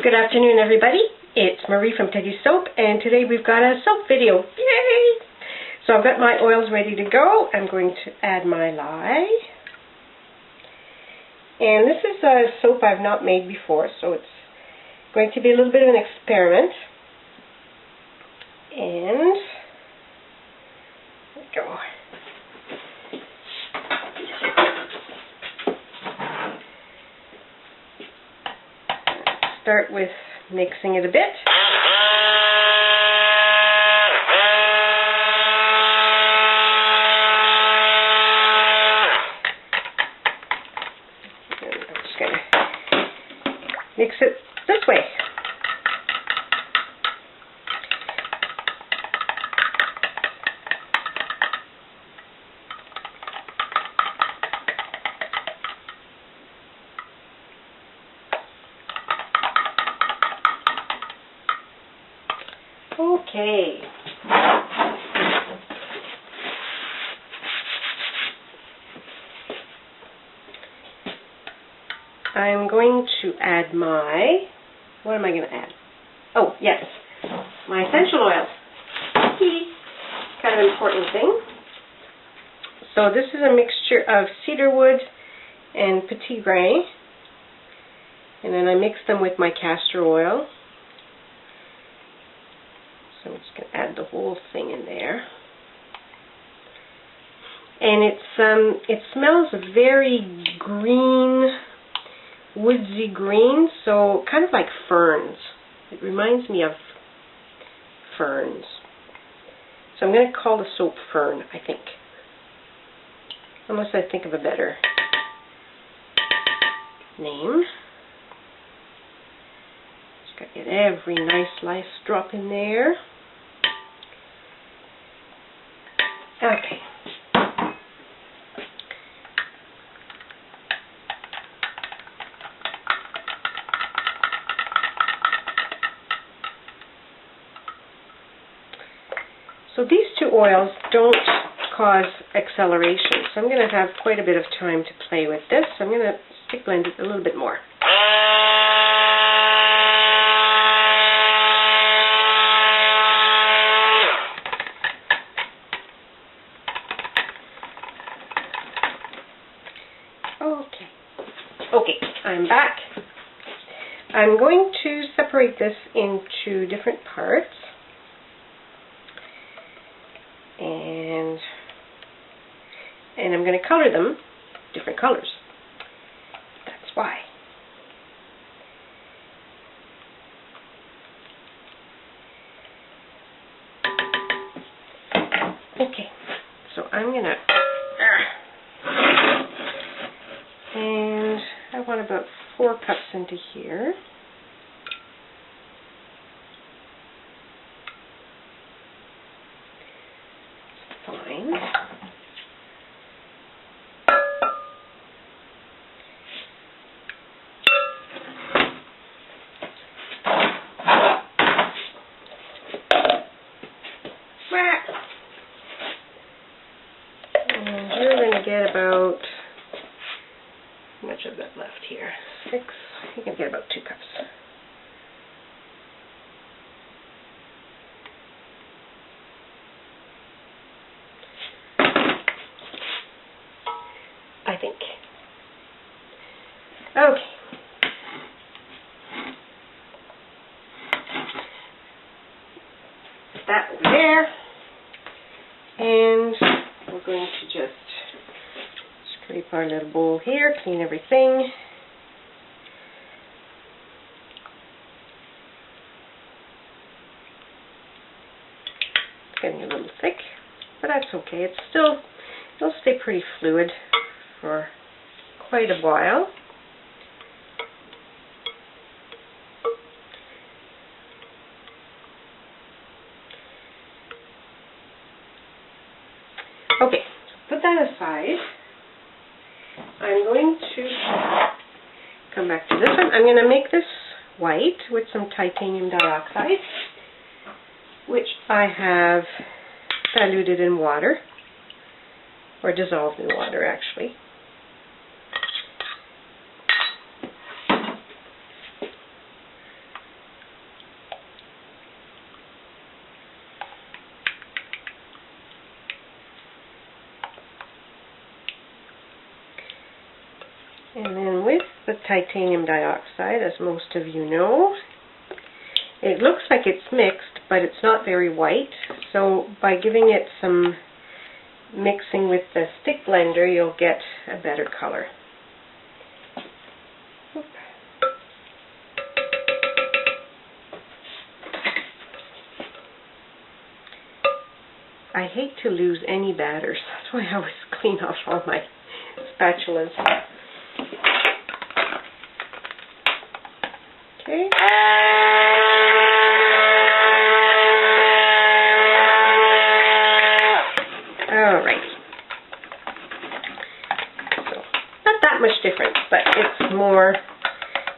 Good afternoon, everybody. It's Marie from Tatisoap, and today we've got a soap video. Yay! So I've got my oils ready to go. I'm going to add my lye. And this is a soap I've not made before, so it's going to be a little bit of an experiment. And there we go. Start with mixing it a bit. And I'm just going to mix it this way. Okay. I'm going to add my, what am I going to add? Oh, yes, my essential oils. Kind of an important thing. So this is a mixture of cedarwood and petitgrain. And then I mix them with my castor oil. So I'm just going to add the whole thing in there. And it smells very green, woodsy green, so kind of like ferns. It reminds me of ferns. So I'm going to call the soap Fern, I think. Unless I think of a better name. Just got to get every nice drop in there. Okay. So these two oils don't cause acceleration, so I'm going to have quite a bit of time to play with this. I'm going to stick blend it a little bit more. Okay, I'm back. I'm going to separate this into different parts. And I'm going to color them different colors. That's why. Okay, so I'm going to... And I want about 4 cups into here. Fine. And you're going to get about... How much I've got left here? 6. You can get about 2 cups. I think. Okay. Put that over there. And we're going to just scrape our little bowl here, clean everything. It's getting a little thick, but that's okay. It'll stay pretty fluid for quite a while. Okay, so put that aside. I'm going to come back to this one. I'm going to make this white with some titanium dioxide, which I have diluted in water, or dissolved in water actually. And then with the titanium dioxide, as most of you know, it looks like it's mixed, but it's not very white. So by giving it some mixing with the stick blender, you'll get a better color. I hate to lose any batters. That's why I always clean off all my spatulas. Okay. Alright. So, not that much difference, but it's more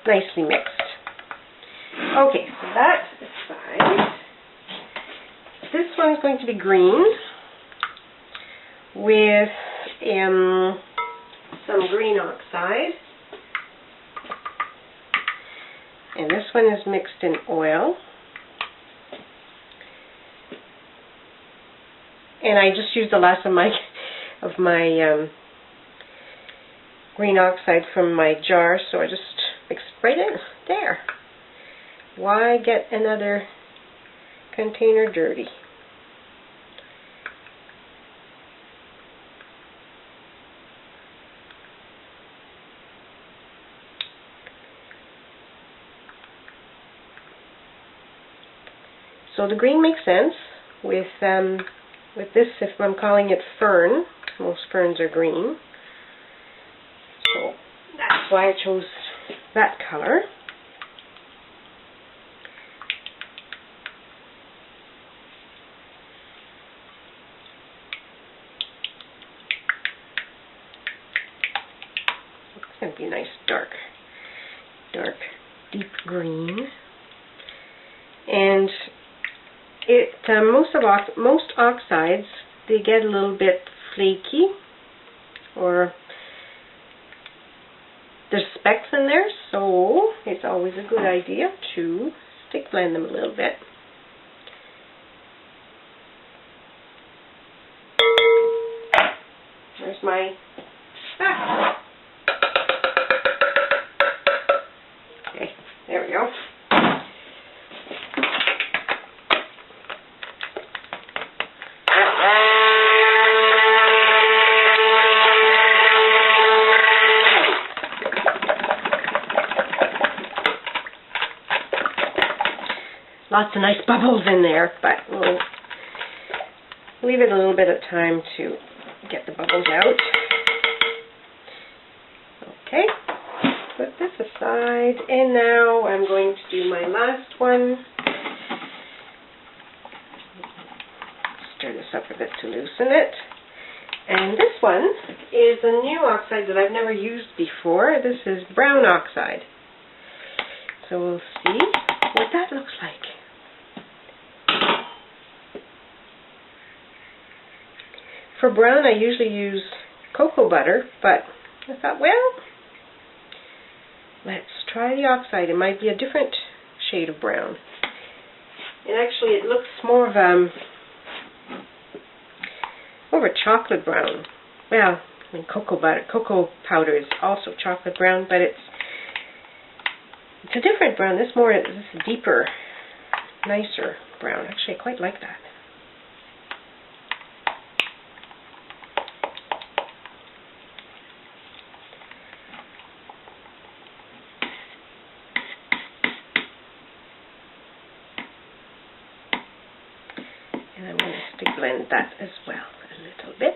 nicely mixed. Okay, so that's aside. This one is going to be green with some green oxide. And this one is mixed in oil. And I just used the last of my green oxide from my jar, so I just mixed right in there. Why get another container dirty? So the green makes sense with this, if I'm calling it fern. Most ferns are green. So that's why I chose that color. It's going to be a nice dark, deep green. And most oxides, they get a little bit flaky, or there's specks in there, so it's always a good idea to stick blend them a little bit. There's my stack. Okay, there we go. Lots of nice bubbles in there, but we'll leave it a little bit of time to get the bubbles out. Okay, put this aside, and now I'm going to do my last one. Stir this up a bit to loosen it. And this one is a new oxide that I've never used before. This is brown oxide. So we'll see what that looks like. For brown, I usually use cocoa butter, but I thought, well, let's try the oxide. It might be a different shade of brown. And actually, it looks more of a chocolate brown. Well, I mean, cocoa powder is also chocolate brown, but it's a different brown. This is a deeper, nicer brown. Actually, I quite like that. And I'm going to stick blend that as well a little bit.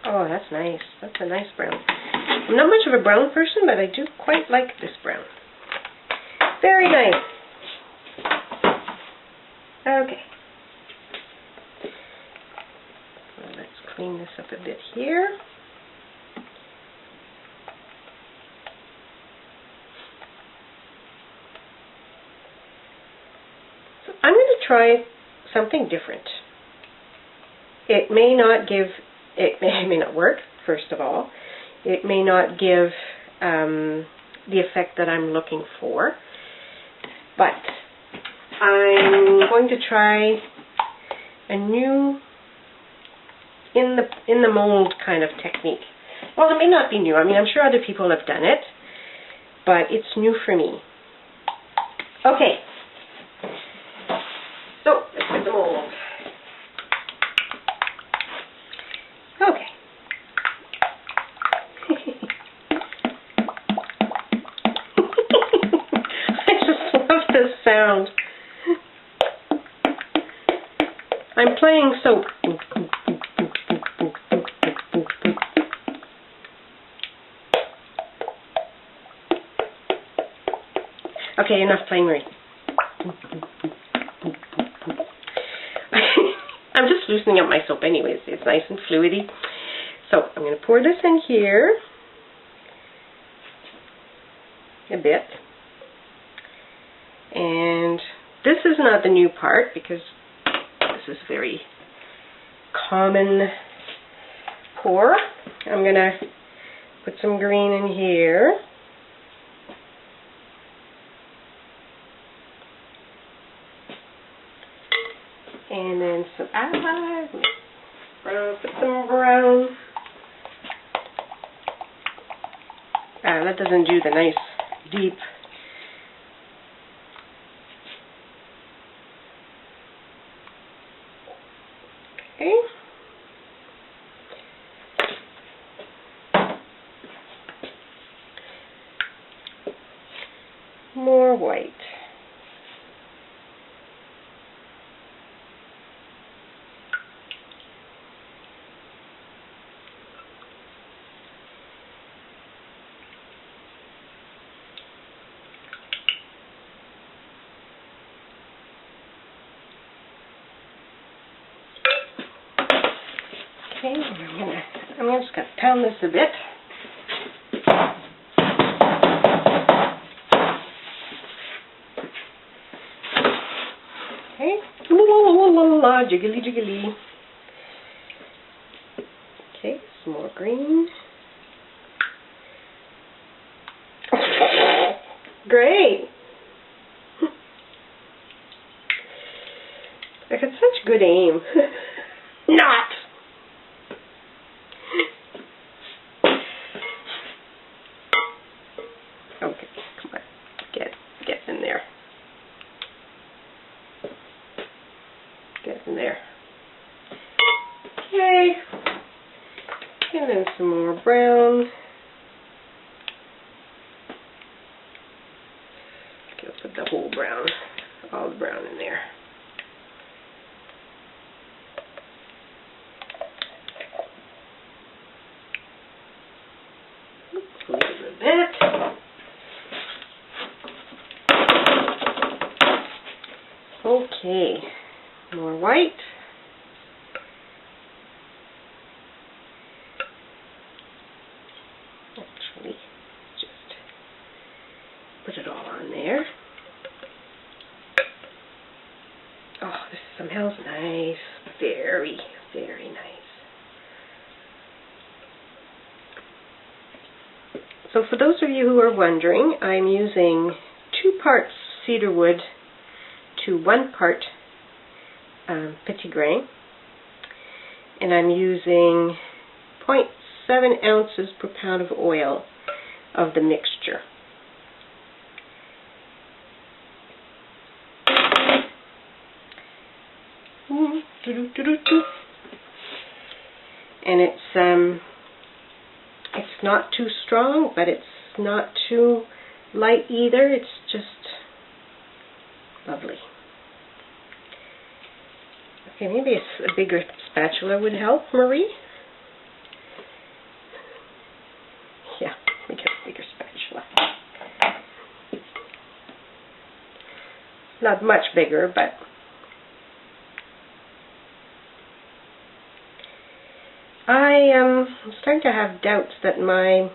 Oh, that's nice. That's a nice brown. I'm not much of a brown person, but I do quite like this brown. Very nice. Okay. Well, let's clean this up a bit here. I'm going to try something different. It may not give It may not work, first of all. It may not give the effect that I'm looking for. But I'm going to try a new in the mold kind of technique. Well, it may not be new. I mean, I'm sure other people have done it, but it's new for me. Okay. So, let's put the mold. Okay. I just love this sound. I'm playing soap. Okay, enough playing, Marie. I'm just loosening up my soap anyways. It's nice and fluidy. So I'm going to pour this in here a bit. And this is not the new part because this is very common pour. I'm going to put some green in here. And then some put some brown. That doesn't do the nice deep. Okay. More white. Okay, I'm just going to pound this a bit. Okay, la la la la, jiggly jiggly. Okay, some more green. Great! I got such good aim. Not! Okay, come on. Get in there. Get in there. Okay. And then some more brown. Okay, I'll put the whole brown, all the brown in there. Leave it a bit. Okay, more white. Actually, just put it all on there. Oh, this smells nice. Very, very nice. So for those of you who are wondering, I'm using 2 parts cedarwood to 1 part petitgrain, and I'm using 0.7 ounces per pound of oil of the mixture. And it's not too strong, but it's not too light either. It's just lovely. Okay, maybe a bigger spatula would help, Marie. Yeah, we get a bigger spatula. Not much bigger, but I'm starting to have doubts that my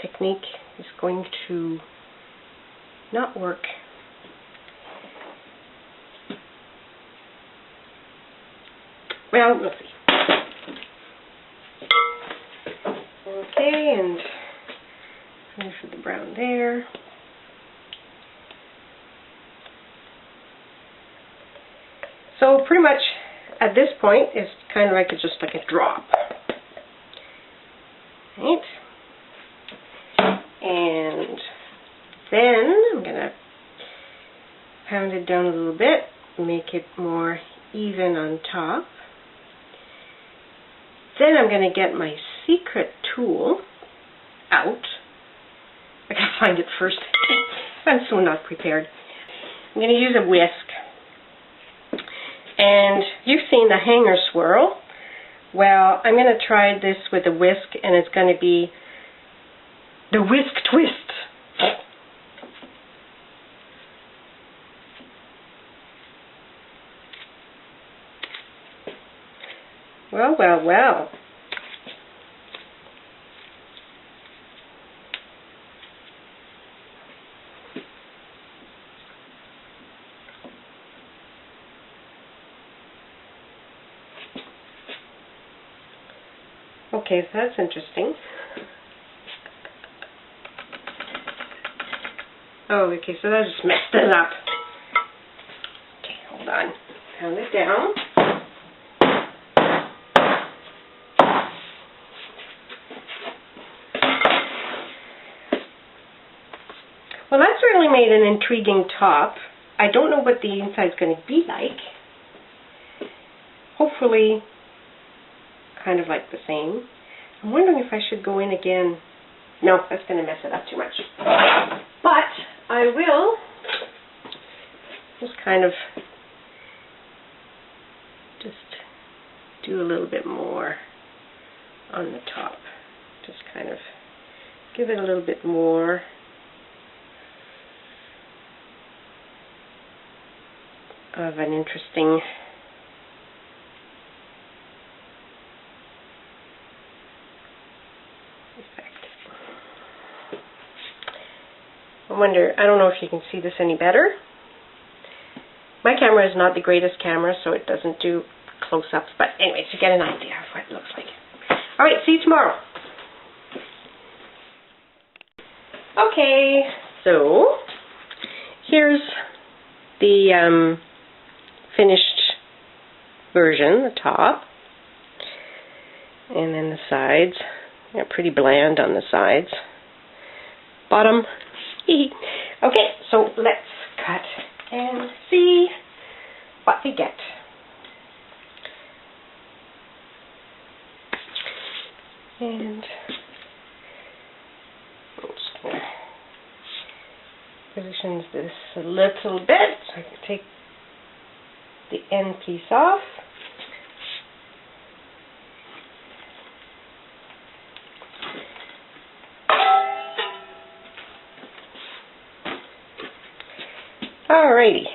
technique is going to not work. Well, we'll see. Okay, and finish with the brown there. So pretty much at this point, it's kind of like it's just like a drop. Right? And then I'm going to pound it down a little bit, make it more even on top. Then I'm going to get my secret tool out. I gotta find it first. I'm so not prepared. I'm going to use a whisk. And you've seen the hanger swirl. Well, I'm going to try this with a whisk, and it's going to be the whisk twist. Well, well, well. Okay, so that's interesting. Oh, okay, so that just messed it up. Okay, hold on. Pound it down. Well, that certainly made an intriguing top. I don't know what the inside's going to be like. Hopefully, kind of like the same. I'm wondering if I should go in again. No, that's going to mess it up too much. But I will just kind of do a little bit more on the top. Just kind of give it a little bit more. Of an interesting effect. I wonder, I don't know if you can see this any better. My camera is not the greatest camera, so it doesn't do close-ups, but anyways, you get an idea of what it looks like. Alright, see you tomorrow. Okay, so here's the finished version, the top, and then the sides. Yeah, pretty bland on the sides. Bottom. Okay, so let's cut and see what we get. And I'm just going to position this a little bit so I can take the end piece off. Alrighty.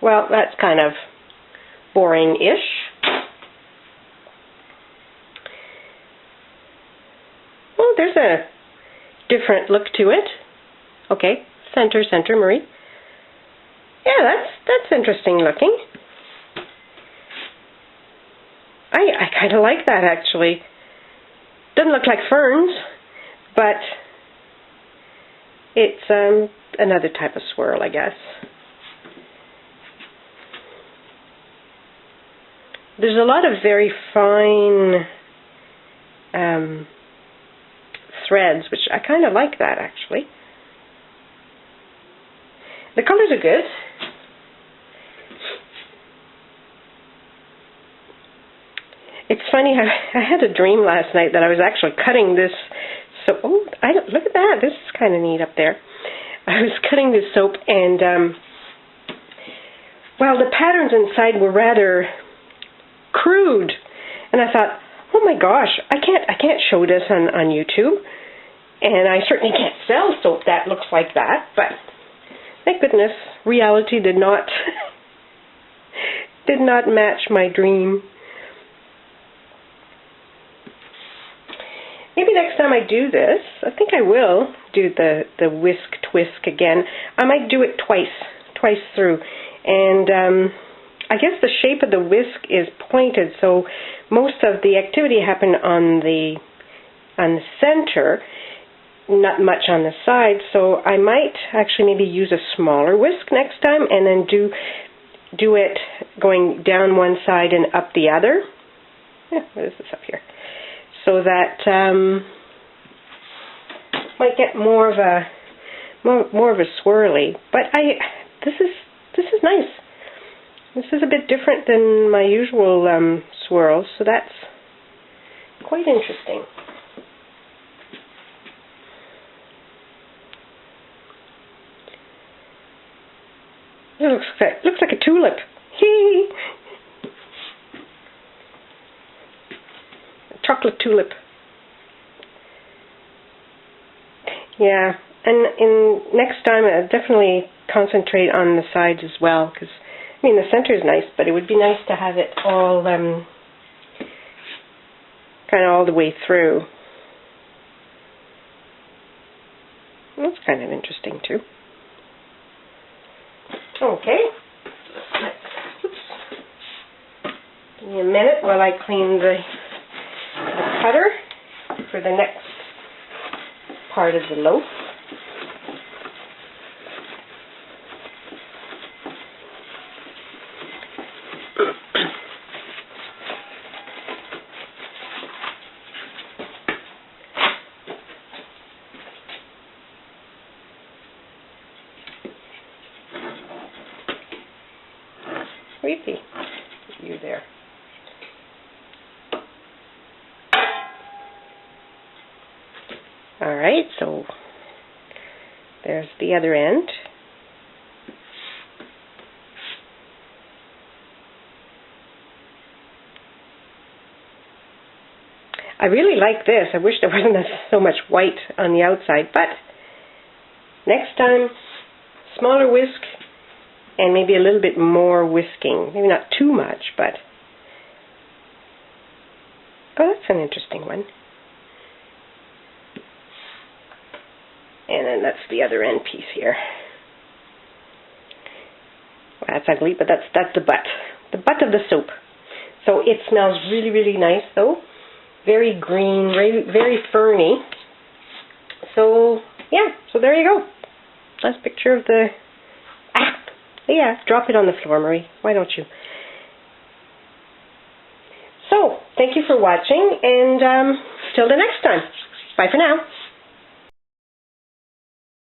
Well, that's kind of boring-ish. Well, there's a different look to it. Okay, center, Marie. Yeah, that's interesting looking. I kind of like that, actually. Doesn't look like ferns, but it's another type of swirl, I guess. There's a lot of very fine threads, which I kind of like that, actually. The colors are good. It's funny, I had a dream last night that I was actually cutting this soap. Oh, look at that. This is kind of neat up there. I was cutting this soap, and well, the patterns inside were rather crude, and I thought, oh my gosh, I can't show this on YouTube, and I certainly can't sell soap that looks like that. But thank goodness, reality did not match my dream. Maybe next time I do this, I think I will do the whisk twist again. I might do it twice through, and I guess the shape of the whisk is pointed, so most of the activity happened on the center, not much on the side. So I might actually maybe use a smaller whisk next time, and then do it going down one side and up the other. Yeah, what is this up here? So that might get more of a swirly. But this is nice. This is a bit different than my usual swirls, so that's quite interesting. It looks like a tulip. Hee! A chocolate tulip. Yeah, and next time I'll definitely concentrate on the sides as well, because I mean the center is nice, but it would be nice to have it all kind of all the way through. That's kind of interesting too. Okay. Oops. Give me a minute while I clean the cutter for the next part of the loaf. Creepy, you there. All right, so there's the other end. I really like this. I wish there wasn't so much white on the outside, but next time, smaller whisk and maybe a little bit more whisking. Maybe not too much, but oh, that's an interesting one. And then that's the other end piece here. Well, that's ugly, but that's the butt of the soap. So it smells really, really nice, though. Very green, very ferny. So yeah, so there you go. Nice picture of the. Yeah, drop it on the floor, Marie. Why don't you? So thank you for watching, and till the next time. Bye for now.